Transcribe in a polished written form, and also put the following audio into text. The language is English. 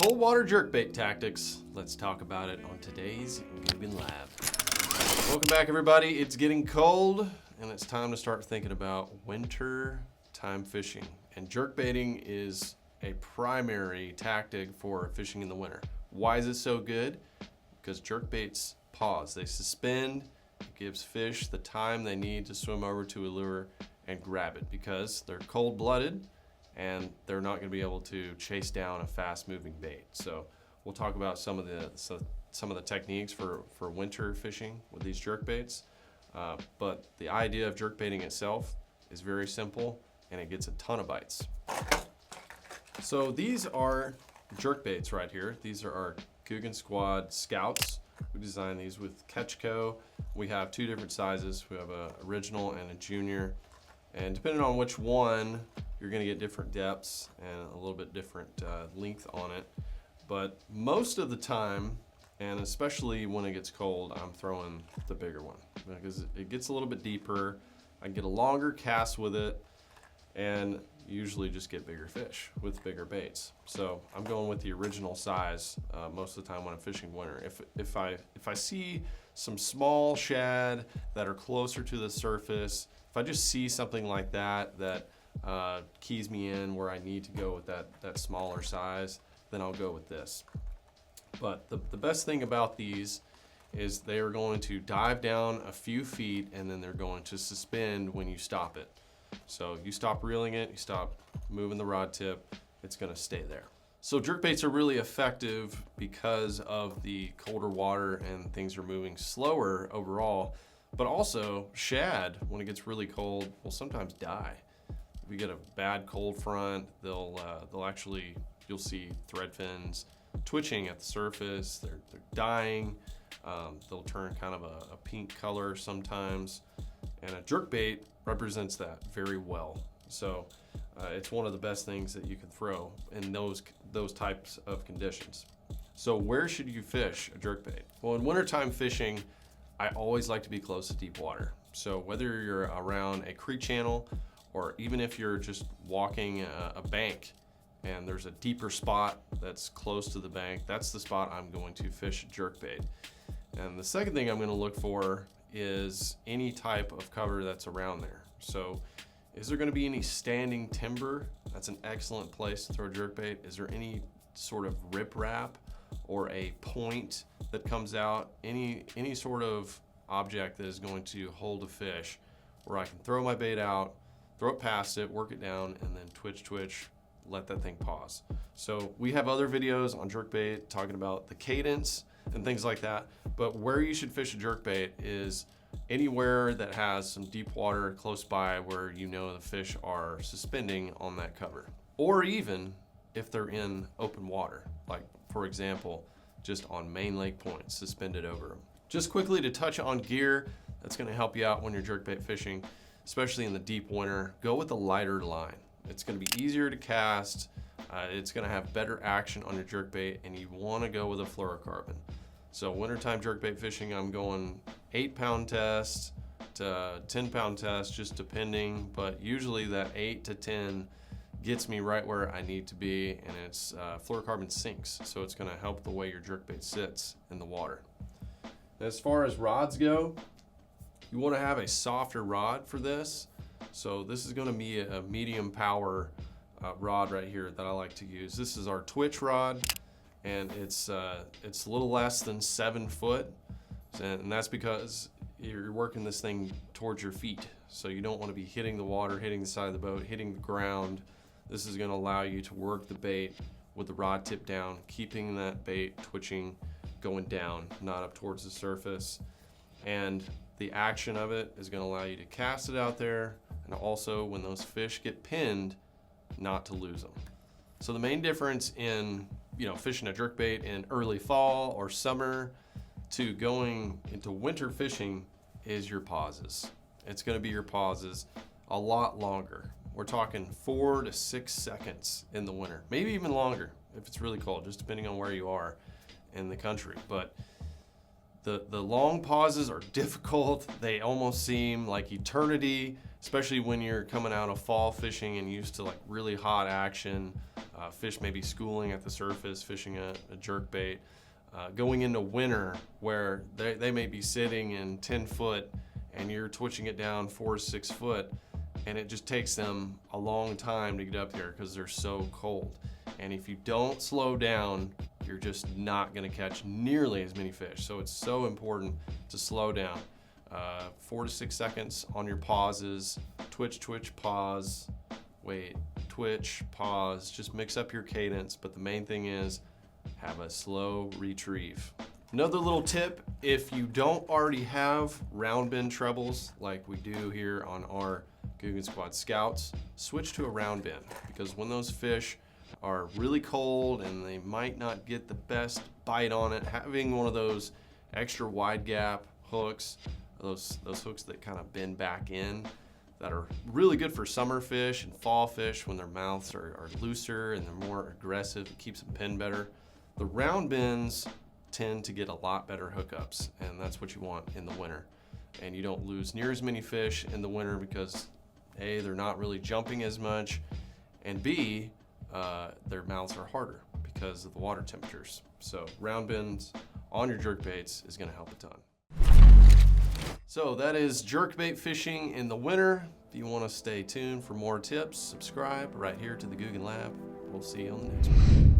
Cold water jerkbait tactics. Let's talk about it on today's Googan Lab. Welcome back, everybody. It's getting cold and it's time to start thinking about winter time fishing. And jerkbaiting is a primary tactic for fishing in the winter. Why is it so good? Because jerkbaits pause. They suspend. It gives fish the time they need to swim over to a lure and grab it because they're cold-blooded and they're not going to be able to chase down a fast-moving bait. So we'll talk about some of the techniques for winter fishing with these jerkbaits. But the idea of jerkbaiting itself is very simple, and it gets a ton of bites. So these are jerkbaits right here. These are our Googan Squad Scouts. We designed these with Ketchco. We have two different sizes. We have an original and a junior. And depending on which one, you're gonna get different depths and a little bit different length on it. But most of the time, and especially when it gets cold, I'm throwing the bigger one because it gets a little bit deeper. I can get a longer cast with it and usually just get bigger fish with bigger baits. So I'm going with the original size most of the time when I'm fishing winter. If I see some small shad that are closer to the surface, if I just see something like that keys me in where I need to go with that smaller size, then I'll go with this. But the best thing about these is they are going to dive down a few feet and then they're going to suspend when you stop it. So you stop reeling it, you stop moving the rod tip, it's gonna stay there. So jerkbaits are really effective because of the colder water and things are moving slower overall, but also shad, when it gets really cold, will sometimes die. If we get a bad cold front, they'll actually, you'll see thread fins twitching at the surface, they're dying, they'll turn kind of a pink color sometimes, and a jerkbait represents that very well. So it's one of the best things that you can throw in those types of conditions. So where should you fish a jerkbait? Well, in wintertime fishing, I always like to be close to deep water. So whether you're around a creek channel or even if you're just walking a bank and there's a deeper spot that's close to the bank, that's the spot I'm going to fish a jerkbait. And the second thing I'm going to look for is any type of cover that's around there. So is there going to be any standing timber? That's an excellent place to throw a jerkbait. Is there any sort of riprap or a point that comes out? Any sort of object that is going to hold a fish where I can throw my bait out, throw it past it, work it down, and then twitch, let that thing pause. So we have other videos on jerkbait talking about the cadence and things like that, but where you should fish a jerkbait is anywhere that has some deep water close by where you know the fish are suspending on that cover. Or even if they're in open water, like for example, just on main lake points, suspended over them. Just quickly to touch on gear, that's gonna help you out when you're jerkbait fishing, especially in the deep winter. Go with a lighter line. It's gonna be easier to cast, it's gonna have better action on your jerkbait, and you wanna go with a fluorocarbon. So wintertime jerkbait fishing, I'm going 8-pound test to 10-pound test, just depending, but usually that 8 to 10 gets me right where I need to be, and it's fluorocarbon sinks, so it's gonna help the way your jerkbait sits in the water. As far as rods go, you wanna have a softer rod for this. So this is gonna be a medium power rod right here that I like to use. This is our Twitch rod, and it's a little less than 7 foot, and that's because you're working this thing towards your feet. So you don't want to be hitting the water, hitting the side of the boat, hitting the ground. This is going to allow you to work the bait with the rod tip down, keeping that bait twitching, going down, not up towards the surface. And the action of it is going to allow you to cast it out there, and also when those fish get pinned, not to lose them. So the main difference in fishing a jerkbait in early fall or summer to going into winter fishing is your pauses. It's going to be your pauses a lot longer. We're talking 4 to 6 seconds in the winter, maybe even longer if it's really cold, just depending on where you are in the country. But The long pauses are difficult. They almost seem like eternity, especially when you're coming out of fall fishing and used to like really hot action. Fish may be schooling at the surface, fishing a jerkbait. Going into winter where they may be sitting in 10 foot and you're twitching it down 4 to 6 foot, and it just takes them a long time to get up here because they're so cold. And if you don't slow down, you're just not gonna catch nearly as many fish. So it's so important to slow down. 4 to 6 seconds on your pauses, twitch, twitch, pause, wait, twitch, pause, just mix up your cadence. But the main thing is have a slow retrieve. Another little tip, if you don't already have round bend trebles like we do here on our Googan Squad Scouts, switch to a round bend, because when those fish are really cold and they might not get the best bite on it, having one of those extra wide gap hooks, those hooks that kind of bend back in, that are really good for summer fish and fall fish when their mouths are looser and they're more aggressive, it keeps them pinned better. The round bends tend to get a lot better hookups, and that's what you want in the winter. And you don't lose near as many fish in the winter because A, they're not really jumping as much, and B, their mouths are harder because of the water temperatures. So round bends on your jerkbaits is gonna help a ton. So that is jerkbait fishing in the winter. If you wanna stay tuned for more tips, subscribe right here to the Googan Lab. We'll see you on the next one.